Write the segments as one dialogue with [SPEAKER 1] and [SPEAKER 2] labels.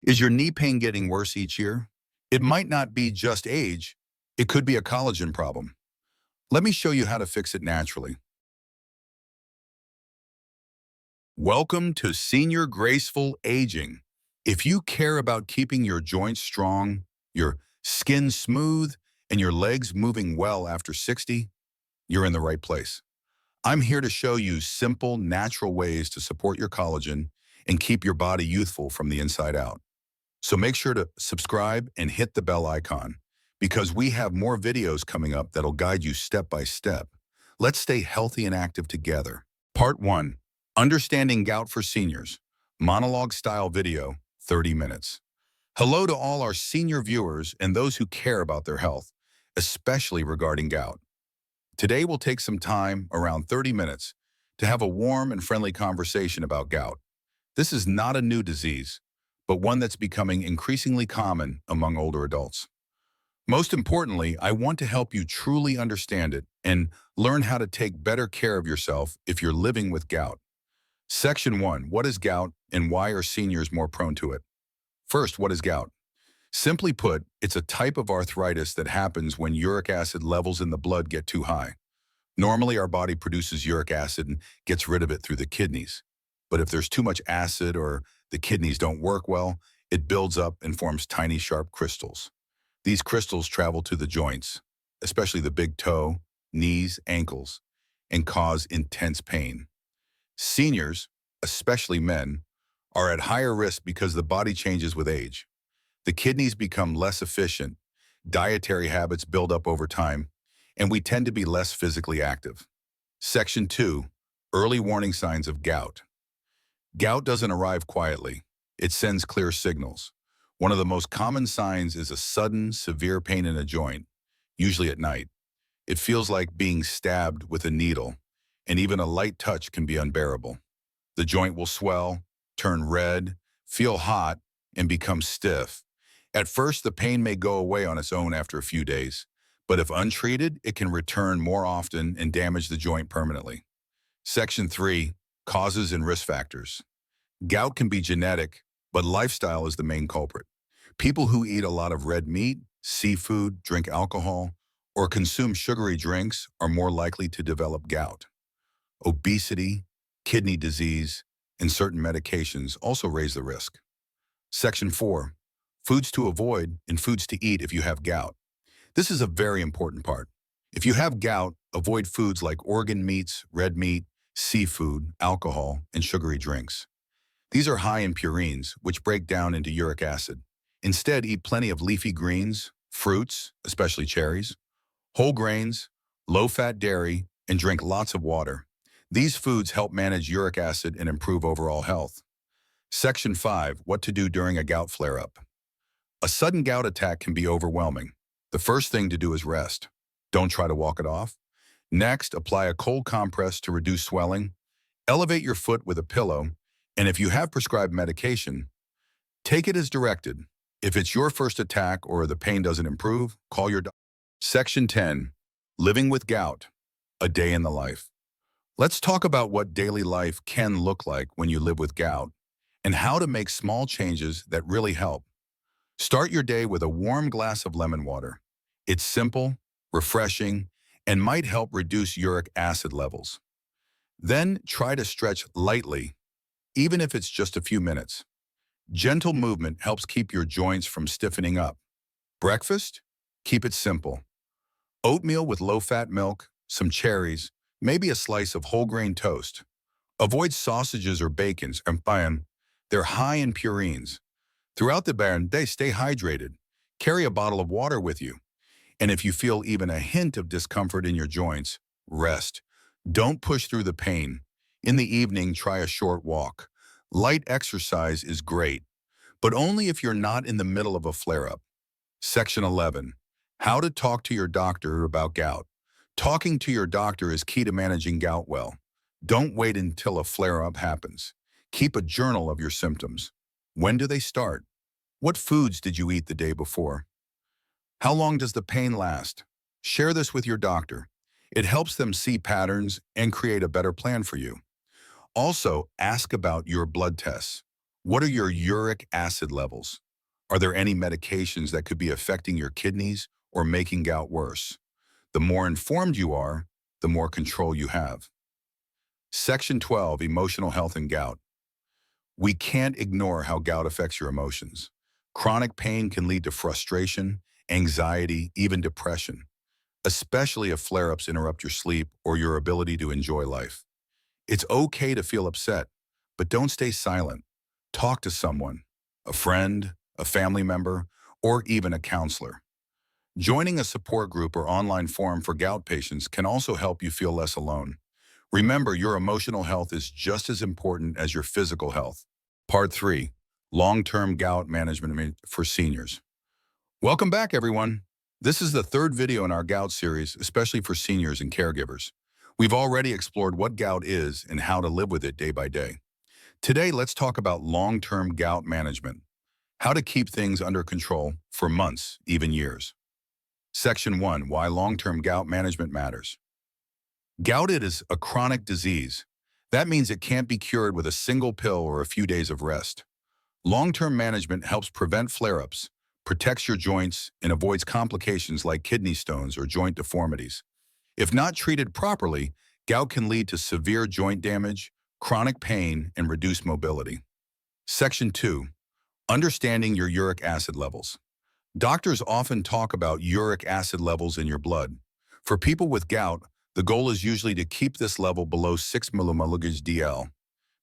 [SPEAKER 1] Is your knee pain getting worse each year? It might not be just age. It could be a collagen problem. Let me show you how to fix it naturally. Welcome to Senior Graceful Aging. If you care about keeping your joints strong, your skin smooth, and your legs moving well after 60, you're in the right place. I'm here to show you simple, natural ways to support your collagen and keep your body youthful from the inside out. So make sure to subscribe and hit the bell icon because we have more videos coming up that'll guide you step by step. Let's stay healthy and active together. Part 1. Understanding Gout for Seniors. Monologue-style video, 30 minutes. Hello to all our senior viewers and those who care about their health, especially regarding gout. Today we'll take some time, around 30 minutes, to have a warm and friendly conversation about gout. This is not a new disease, but one that's becoming increasingly common among older adults. Most importantly, I want to help you truly understand it and learn how to take better care of yourself if you're living with gout. Section 1. What is gout and why are seniors more prone to it? First, what is gout? Simply put, it's a type of arthritis that happens when uric acid levels in the blood get too high. Normally, our body produces uric acid and gets rid of it through the kidneys. But if there's too much acid or the kidneys don't work well, it builds up and forms tiny, sharp crystals. These crystals travel to the joints, especially the big toe, knees, ankles, and cause intense pain. Seniors, especially men, are at higher risk because the body changes with age. The kidneys become less efficient, dietary habits build up over time, and we tend to be less physically active. Section 2. Early warning signs of gout. Gout doesn't arrive quietly. It sends clear signals. One of the most common signs is a sudden, severe pain in a joint, usually at night. It feels like being stabbed with a needle, and even a light touch can be unbearable. The joint will swell, turn red, feel hot, and become stiff. At first, the pain may go away on its own after a few days, but if untreated, it can return more often and damage the joint permanently. Section 3. Causes and risk factors. Gout can be genetic, but lifestyle is the main culprit. People who eat a lot of red meat, seafood, drink alcohol, or consume sugary drinks are more likely to develop gout. Obesity, kidney disease, and certain medications also raise the risk. Section 4. Foods to avoid and foods to eat if you have gout. This is a very important part. If you have gout, avoid foods like organ meats, red meat, seafood, alcohol, and sugary drinks. These are high in purines, which break down into uric acid. Instead, eat plenty of leafy greens, fruits, especially cherries, whole grains, low-fat dairy, and drink lots of water. These foods help manage uric acid and improve overall health. Section 5. What to do during a gout flare-up. A sudden gout attack can be overwhelming. The first thing to do is rest. Don't try to walk it off. Next, apply a cold compress to reduce swelling. Elevate your foot with a pillow, and if you have prescribed medication, take it as directed. If it's your first attack or the pain doesn't improve, call your doctor. Section 10. Living with gout. A day in the life. Let's talk about what daily life can look like when you live with gout and how to make small changes that really help. Start your day with a warm glass of lemon water. It's simple, refreshing, and might help reduce uric acid levels. Then try to stretch lightly, even if it's just a few minutes. Gentle movement helps keep your joints from stiffening up. Breakfast? Keep it simple. Oatmeal with low-fat milk, some cherries, maybe a slice of whole grain toast. Avoid sausages or bacons, and they're high in purines. Throughout the day, stay hydrated. Carry a bottle of water with you. And if you feel even a hint of discomfort in your joints, rest. Don't push through the pain. In the evening, try a short walk. Light exercise is great, but only if you're not in the middle of a flare-up. Section 11. How to talk to your doctor about gout. Talking to your doctor is key to managing gout well. Don't wait until a flare-up happens. Keep a journal of your symptoms. When do they start? What foods did you eat the day before? How long does the pain last? Share this with your doctor. It helps them see patterns and create a better plan for you. Also, ask about your blood tests. What are your uric acid levels? Are there any medications that could be affecting your kidneys or making gout worse? The more informed you are, the more control you have. Section 12, Emotional Health and Gout. We can't ignore how gout affects your emotions. Chronic pain can lead to frustration, anxiety, even depression, especially if flare-ups interrupt your sleep or your ability to enjoy life. It's okay to feel upset, but don't stay silent. Talk to someone, a friend, a family member, or even a counselor. Joining a support group or online forum for gout patients can also help you feel less alone. Remember, your emotional health is just as important as your physical health. Part 3, Long-Term Gout Management for Seniors. Welcome back, everyone. This is the third video in our gout series, especially for seniors and caregivers. We've already explored what gout is and how to live with it day by day. Today, let's talk about long-term gout management, how to keep things under control for months, even years. Section 1, Why Long-Term Gout Management Matters. Gout is a chronic disease. That means it can't be cured with a single pill or a few days of rest. Long-term management helps prevent flare-ups, protects your joints, and avoids complications like kidney stones or joint deformities. If not treated properly, gout can lead to severe joint damage, chronic pain, and reduced mobility. Section 2, Understanding your uric acid levels. Doctors often talk about uric acid levels in your blood. For people with gout, the goal is usually to keep this level below 6 mmol DL.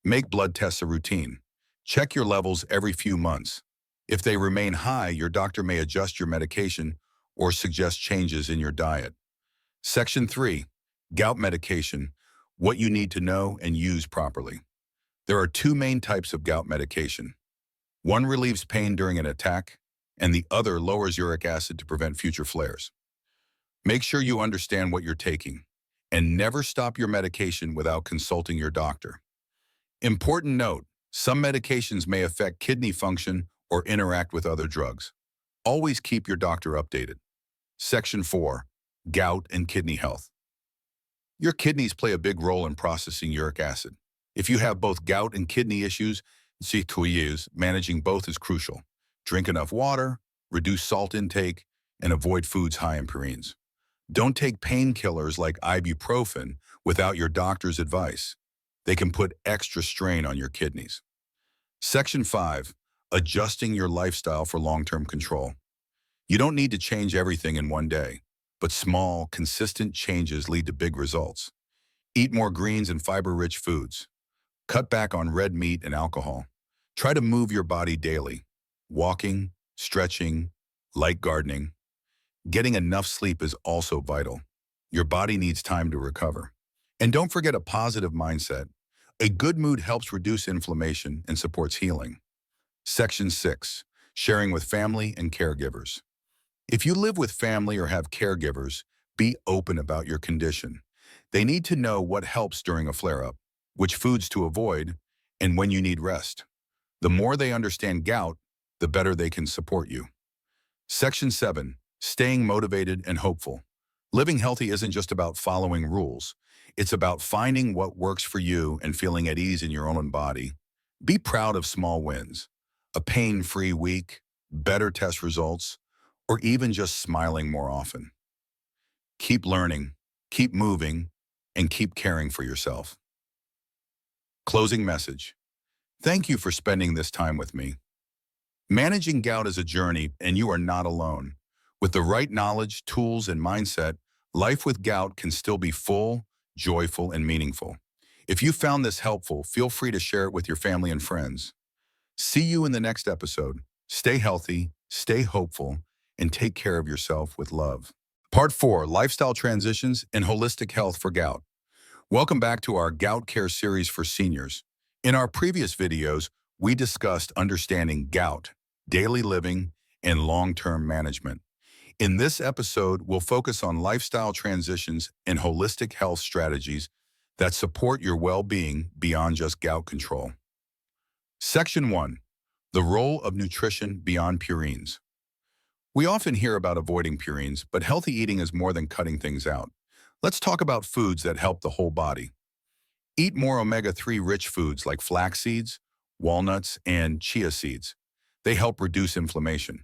[SPEAKER 1] Make blood tests a routine. Check your levels every few months. If they remain high, your doctor may adjust your medication or suggest changes in your diet. Section 3, Gout Medication, what you need to know and use properly. There are two main types of gout medication. One relieves pain during an attack, and the other lowers uric acid to prevent future flares. Make sure you understand what you're taking, and never stop your medication without consulting your doctor. Important note, some medications may affect kidney function or interact with other drugs. Always keep your doctor updated. Section 4, Gout and Kidney Health. Your kidneys play a big role in processing uric acid. If you have both gout and kidney issues, managing both is crucial. Drink enough water, reduce salt intake, and avoid foods high in purines. Don't take painkillers like ibuprofen without your doctor's advice. They can put extra strain on your kidneys. Section 5, Adjusting your lifestyle for long-term control. You don't need to change everything in one day, but small, consistent changes lead to big results. Eat more greens and fiber-rich foods. Cut back on red meat and alcohol. Try to move your body daily. Walking, stretching, light gardening. Getting enough sleep is also vital. Your body needs time to recover. And don't forget a positive mindset. A good mood helps reduce inflammation and supports healing. Section 6, Sharing with family and caregivers. If you live with family or have caregivers, be open about your condition. They need to know what helps during a flare-up, which foods to avoid, and when you need rest. The more they understand gout, the better they can support you. Section 7, Staying motivated and hopeful. Living healthy isn't just about following rules. It's about finding what works for you and feeling at ease in your own body. Be proud of small wins. A pain-free week, better test results, or even just smiling more often. Keep learning, keep moving, and keep caring for yourself. Closing message. Thank you for spending this time with me. Managing gout is a journey, and you are not alone. With the right knowledge, tools, and mindset, life with gout can still be full, joyful, and meaningful. If you found this helpful, feel free to share it with your family and friends. See you in the next episode. Stay healthy, stay hopeful, and take care of yourself with love. Part 4, Lifestyle Transitions and Holistic Health for Gout. Welcome back to our Gout Care series for seniors. In our previous videos, we discussed understanding gout, daily living, and long-term management. In this episode, we'll focus on lifestyle transitions and holistic health strategies that support your well-being beyond just gout control. Section 1, The Role of Nutrition Beyond Purines. We often hear about avoiding purines, but healthy eating is more than cutting things out. Let's talk about foods that help the whole body. Eat more omega-3 rich foods like flax seeds, walnuts, and chia seeds. They help reduce inflammation.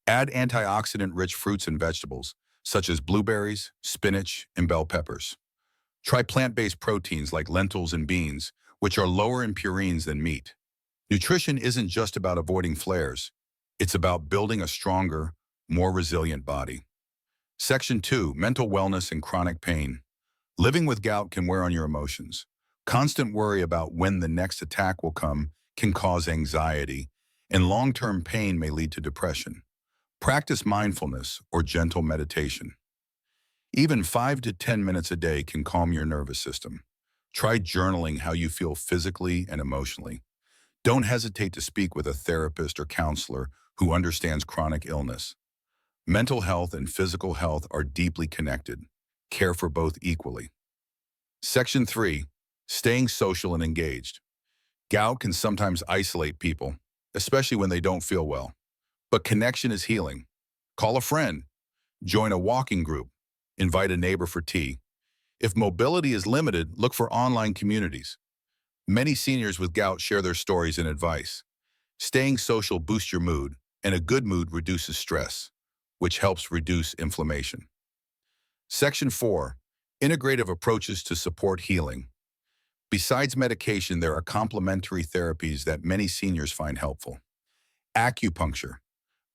[SPEAKER 1] Add antioxidant-rich fruits and vegetables, such as blueberries, spinach, and bell peppers. Try plant-based proteins like lentils and beans, which are lower in purines than meat. Nutrition isn't just about avoiding flares. It's about building a stronger, more resilient body. Section 2, Mental Wellness and Chronic Pain. Living with gout can wear on your emotions. Constant worry about when the next attack will come can cause anxiety, and long-term pain may lead to depression. Practice mindfulness or gentle meditation. Even 5 to 10 minutes a day can calm your nervous system. Try journaling how you feel physically and emotionally. Don't hesitate to speak with a therapist or counselor who understands chronic illness. Mental health and physical health are deeply connected. Care for both equally. Section 3, Staying Social and Engaged. Gout can sometimes isolate people, especially when they don't feel well. But connection is healing. Call a friend, join a walking group, invite a neighbor for tea. If mobility is limited, look for online communities. Many seniors with gout share their stories and advice. Staying social boosts your mood, and a good mood reduces stress, which helps reduce inflammation. Section 4, Integrative Approaches to Support Healing. Besides medication, there are complementary therapies that many seniors find helpful. Acupuncture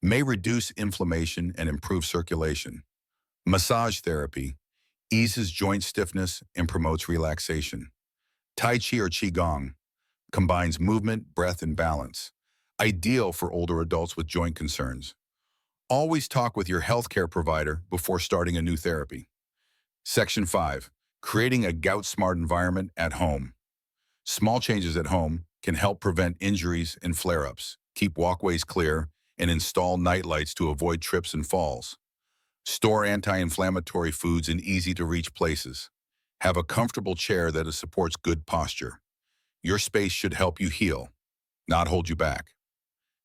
[SPEAKER 1] may reduce inflammation and improve circulation. Massage therapy eases joint stiffness and promotes relaxation. Tai Chi or Qigong combines movement, breath, and balance, ideal for older adults with joint concerns. Always talk with your healthcare provider before starting a new therapy. Section 5, Creating a gout-smart environment at home. Small changes at home can help prevent injuries and flare-ups. Keep walkways clear and install nightlights to avoid trips and falls. Store anti-inflammatory foods in easy-to-reach places. Have a comfortable chair that supports good posture. Your space should help you heal, not hold you back.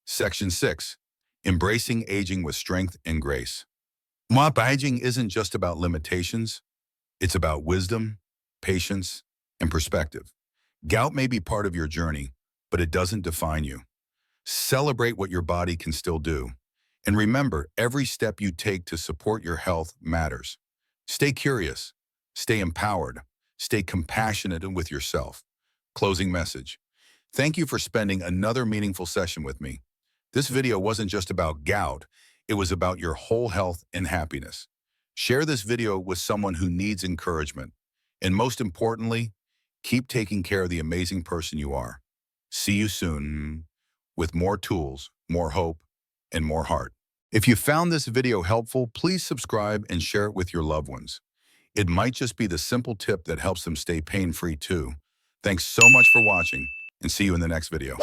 [SPEAKER 1] Section 6, Embracing Aging with Strength and Grace. Aging isn't just about limitations. It's about wisdom, patience, and perspective. Gout may be part of your journey, but it doesn't define you. Celebrate what your body can still do. And remember, every step you take to support your health matters. Stay curious, stay empowered, stay compassionate with yourself. Closing message. Thank you for spending another meaningful session with me. This video wasn't just about gout, it was about your whole health and happiness. Share this video with someone who needs encouragement. And most importantly, keep taking care of the amazing person you are. See you soon with more tools, more hope, and more heart. If you found this video helpful, please subscribe and share it with your loved ones. It might just be the simple tip that helps them stay pain-free too. Thanks so much for watching, and see you in the next video.